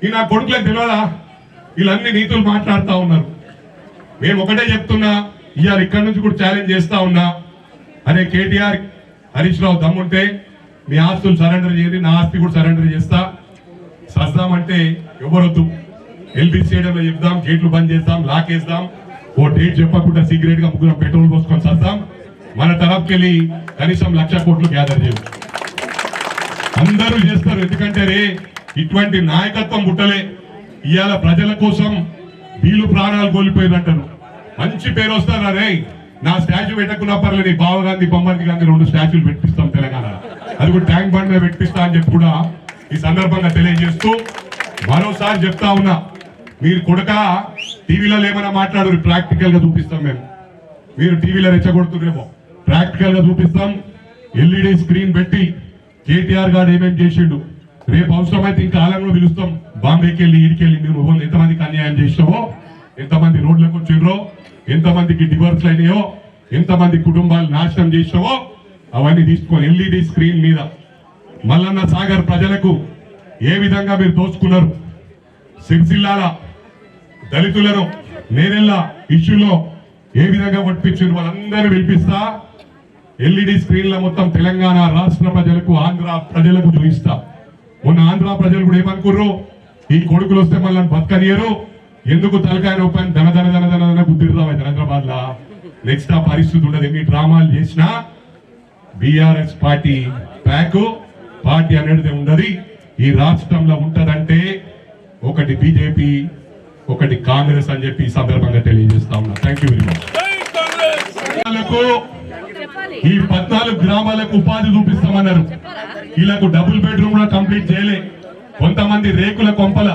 ఈ నా కొడుకులకు తెలియదా? వీళ్ళన్ని నీతులు మాట్లాడుతూ ఉన్నారు. మేము ఒకటే చెప్తున్నా, ఇవాళ ఇక్కడి నుంచి కూడా ఛాలెంజ్ చేస్తా ఉన్నా, అరే కేటీఆర్ హరీష్ రావు దమ్ముంటే మీ ఆస్తులు సరెండర్ చేయండి, నా ఆస్తి కూడా సరెండర్ చేస్తా. సస్తామంటే ఎవరొద్దు, ఎల్బీ స్టేడియంలో చెప్దాం, గేట్లు బంద్ చేస్తాం, లాకేస్తాం, ఓ డేట్ చెప్పకుండా సీక్రెట్ గా ముగ్గురం పెట్రోల్ పోసుకొని సస్తాం. మన తరఫుకెళ్ళి కనీసం 1,00,000 కోట్లు గ్యాదర్ చేయవు. అందరూ చేస్తారు, ఎందుకంటే రే ఇటువంటి నాయకత్వం పుట్టలే. ఇవాళ ప్రజల కోసం వీళ్ళు ప్రాణాలు కోల్పోయినట్టారు. మంచి పేరు వస్తారా రే, నా స్టాచ్యూ పెట్టకున్నా పర్లేదు, బావ గాంధీ బొమ్మర్ది గాంధీ 2 స్టాచ్యూలు పెట్టిస్తాం తెలంగాణ, అది కూడా ట్యాంక్ బండ్ మీద పెట్టిస్తా అని చెప్పి కూడా ఈ సందర్భంగా తెలియజేస్తూ మరోసారి చెప్తా ఉన్నా, మీరు కొడుక టీవీలో ఏమైనా మాట్లాడు, ప్రాక్టికల్ గా చూపిస్తాం. మీరు టీవీలో రెచ్చగొడుతురేమో, ప్రాక్టికల్ గా చూపిస్తాం. ఎల్ఈడి స్క్రీన్ పెట్టి కేటీఆర్ గారు ఏమేమి చేసిండు, రేపు అవసరమైతే ఇంకా కాలంలో పిలుస్తాం. బాంబేకి వెళ్ళి ఈడికెళ్ళి మీరు ఎంతమందికి అన్యాయం చేసినావో, ఎంతమంది రోడ్లకు వచ్చిండ్రో, ఎంతమందికి డివోర్స్లు అయినాయో, ఎంతమంది కుటుంబాలు నాశనం చేసినావో అవన్నీ తీసుకొని ఎల్ఈడి స్క్రీన్ మీద మల్లన్న సాగర్ ప్రజలకు ఏ విధంగా మీరు దోచుకున్నారు, సిరిసిల్లాల దళితులను నేరెళ్ళ ఇష్యూలో ఏ విధంగా ఒప్పించారు, వాళ్ళందరూ వినిపిస్తా. ఎల్ఈడి స్క్రీన్ల మొత్తం తెలంగాణ రాష్ట్ర ప్రజలకు, ఆంధ్ర ప్రజలకు చూపిస్తా. మొన్న ఆంధ్ర ప్రజలు కూడా ఏమనుకుర్రు, ఈ కొడుకులు వస్తే మళ్ళీ బతకనియరు, ఎందుకు తలకాయ నొప్పని ధన ధన ధన ధన ధన గుద్దిరుతాం హైదరాబాద్ లా. నెక్స్ట్ ఆ పరిస్థితి ఉండదు. ఎన్ని డ్రామాలు చేసినా బీఆర్ఎస్ పార్టీ పార్టీ అనేది ఉండదు. ఈ రాష్ట్రంలో ఉంటదంటే ఒకటి బీజేపీ, ఒకటి కాంగ్రెస్ అని చెప్పి ఈ సందర్భంగా తెలియజేస్తా ఉన్నా. Thank you very much. ఈ 14 గ్రామాలకు ఉపాధి చూపిస్తామన్నారు. వీళ్ళకు డబుల్ బెడ్రూమ్ కూడా కంప్లీట్ చేయలే. కొంతమంది రేకుల కొంపల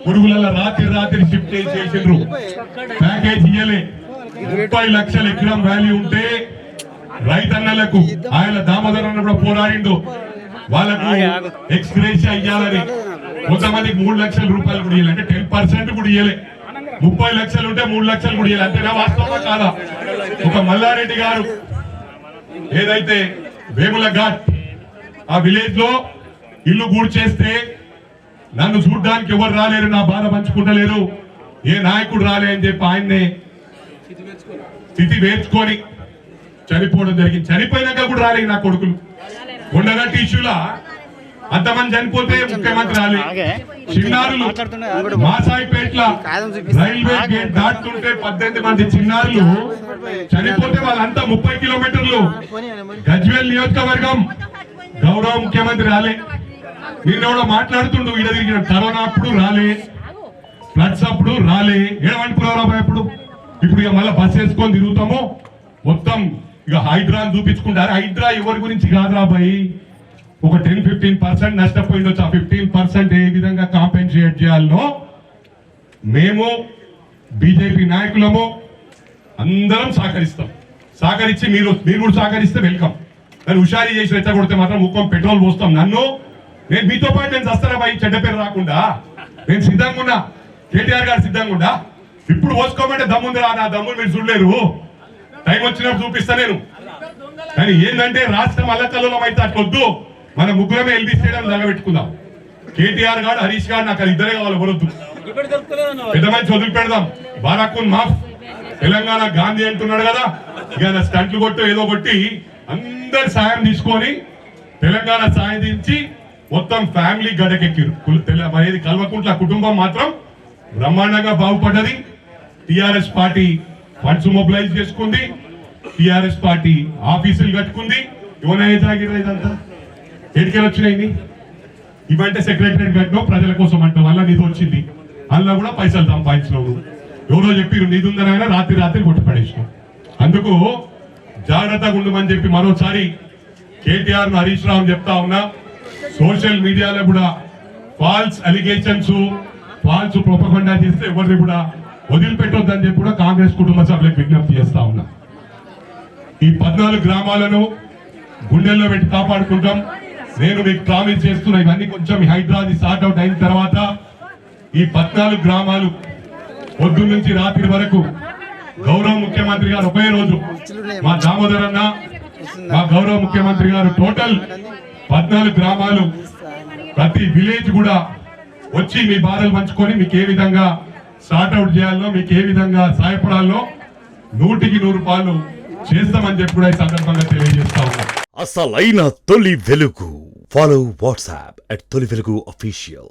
పురుగుల రాత్రి షిఫ్ట్ చేసిండ్రు. ప్యాకేజ్ ఇయ్యలే. 30 లక్షల ఎకరం వాల్యూ ఉంటే రైతన్నలకు ఆయన దామోదరం కూడా పోరాడిండు, వాళ్ళకు ఎక్స్గ్రేషియా ఇయ్యాలని. కొంతమందికి 3 లక్షల రూపాయలు కూడా ఇయ్యాలి, అంటే 10% కూడా ఇయ్యలే. 30 లక్షలు ఉంటే 3 లక్షలు కూడా ఇయ్యాలి. అంతేనా? వాస్తవమా కాదా? ఒక మల్లారెడ్డి గారు ఏదైతే వేముల ఘాట్ ఆ విలేజ్ లో ఇల్లు గూడ్చేస్తే నన్ను చూడ్డానికి ఎవరు రాలేరు, నా బాధ పంచుకుంటలేరు, ఏ నాయకుడు రాలే అని చెప్పి ఆయన్నే స్థితి వేర్చుకొని చనిపోవడం జరిగింది. చనిపోయినాక కూడా రాలేదు నా కొడుకులు. కొండగట్టి ఇష్యూలా అంతమంది చనిపోతే ముఖ్యమంత్రి రాలే. చిన్నారులు మాసాయిపేట్ల రైల్వే గేట్ దాటుతుంటే 18 మంది చిన్నారులు చనిపోతే వాళ్ళంతా 30 కిలోమీటర్లు గజ్వేల్ నియోజకవర్గం. గౌరవ ముఖ్యమంత్రి రాలే. నిన్న కూడా మాట్లాడుతుండు, ఈడ తిరిగిన కరోనా అప్పుడు రాలే, ఫ్లడ్స్ అప్పుడు రాలే. ఏమనుకున్నారా అప్పుడు? ఇప్పుడు ఇక మళ్ళీ బస్ వేసుకొని తిరుగుతాము మొత్తం. ఇక హైడ్రా చూపించుకుంటారు. హైడ్రా ఎవరి గురించి కాదురా బాయ్, ఒక 10-15% నష్టపోయిండొచ్చు. ఆ 15% ఏ విధంగా కాంపెన్సేట్ చేయాలనో మేము బీజేపీ నాయకులము అందరం సహకరిస్తాం. సహకరించి మీరు కూడా సహకరిస్తే వెల్కమ్. నన్ను హుషారీ చేసి రెచ్చగొడితే మాత్రం ముఖం పెట్రోల్ పోస్తాం. నేను మీతో పాటు నేను వస్తారా బాయ్, చెడ్డ పేరు రాకుండా నేను సిద్ధంగా ఉన్నా. కేటీఆర్ గారు సిద్ధంగా ఉన్నా. ఇప్పుడు పోసుకోమంటే దమ్ముందిరా, నా దమ్ములు మీరు చూడలేరు, టైం వచ్చినప్పుడు చూపిస్తా నేను. కానీ ఏంటంటే రాష్ట్రం అల్లకల్లోలం అయితే అట్లొద్దు. మన ముగ్గురమే ఎల్బీ స్టేడియం నిలబెట్టుకుందాం. కేటీఆర్ గారు, హరీష్ గారు, నాకు ఇద్దరే కావాలి, వరొద్దు. పెద్ద మంచి వదిలిపెడదాం. బారాకున్ మాఫ్. తెలంగాణ గాంధీ అంటున్నాడు కదా, ఇక స్టంట్లు కొట్టు ఏదో కొట్టి అందరి సాయం తీసుకొని తెలంగాణ సాధించి మొత్తం ఫ్యామిలీ గడకెక్కిరు. మరి కల్వకుంట్ల కుటుంబం మాత్రం బ్రహ్మాండంగా బాగుపడ్డది. టిఆర్ఎస్ పార్టీ ఫండ్స్ మొబిలైజ్ చేసుకుంది, టిఆర్ఎస్ పార్టీ ఆఫీసులు కట్టుకుంది. యువనయ జాగిరా ఇదంతా ఎడికెళ్ళి వచ్చినాయి. ఇవంటే సెక్రటరేట్ కట్టినావు ప్రజల కోసం అంటావు, అలా నిధి వచ్చింది, అలా కూడా పైసలు సంపాదించినావు. ఎవరో చెప్పిరు నిధి ఉందనైనా రాత్రి కొట్టి పడేసినావు. అందుకు జాగ్రత్తగా ఉండమని చెప్పి మరోసారి కేటీఆర్ ను హరీష్ రావు చెప్తా ఉన్నా. సోషల్ మీడియాలో కూడా ఫాల్స్ అలిగేషన్స్, ఫాల్స్ ప్రొపగండా చేస్తే ఎవరిని కూడా వదిలిపెట్టొద్దని చెప్పి కూడా కాంగ్రెస్ కుటుంబ సభ్యులకు విజ్ఞప్తి చేస్తా ఉన్నా. ఈ 14 గ్రామాలను గుండెల్లో పెట్టి కాపాడుకుంటాం. నేను మీకు ప్రామిస్ చేస్తున్నా, ఇవన్నీ కొంచెం హైదరాబాద్ సార్ట్ అవుట్ అయిన తర్వాత ఈ 14 గ్రామాలు పొద్దు నుంచి రాత్రి వరకు గౌరవ ముఖ్యమంత్రి గారు ఒకే రోజు మా దామోదర్ అన్న, మా గౌరవ ముఖ్యమంత్రి గారు టోటల్ 14 గ్రామాలు ప్రతి విలేజ్ కూడా వచ్చి మీ బాధలు పంచుకొని మీకు ఏ విధంగా సార్ట్అవుట్ చేయాలో, మీకు ఏ విధంగా సహాయపడాలో 100కి 100 పాలు చేస్తామని చెప్పి కూడా ఈ సందర్భంగా తెలియజేస్తా ఉన్నాం. అసలైన తొలి వెలుగు. ఫాలో వాట్సాప్ @తొలి వెలుగు official.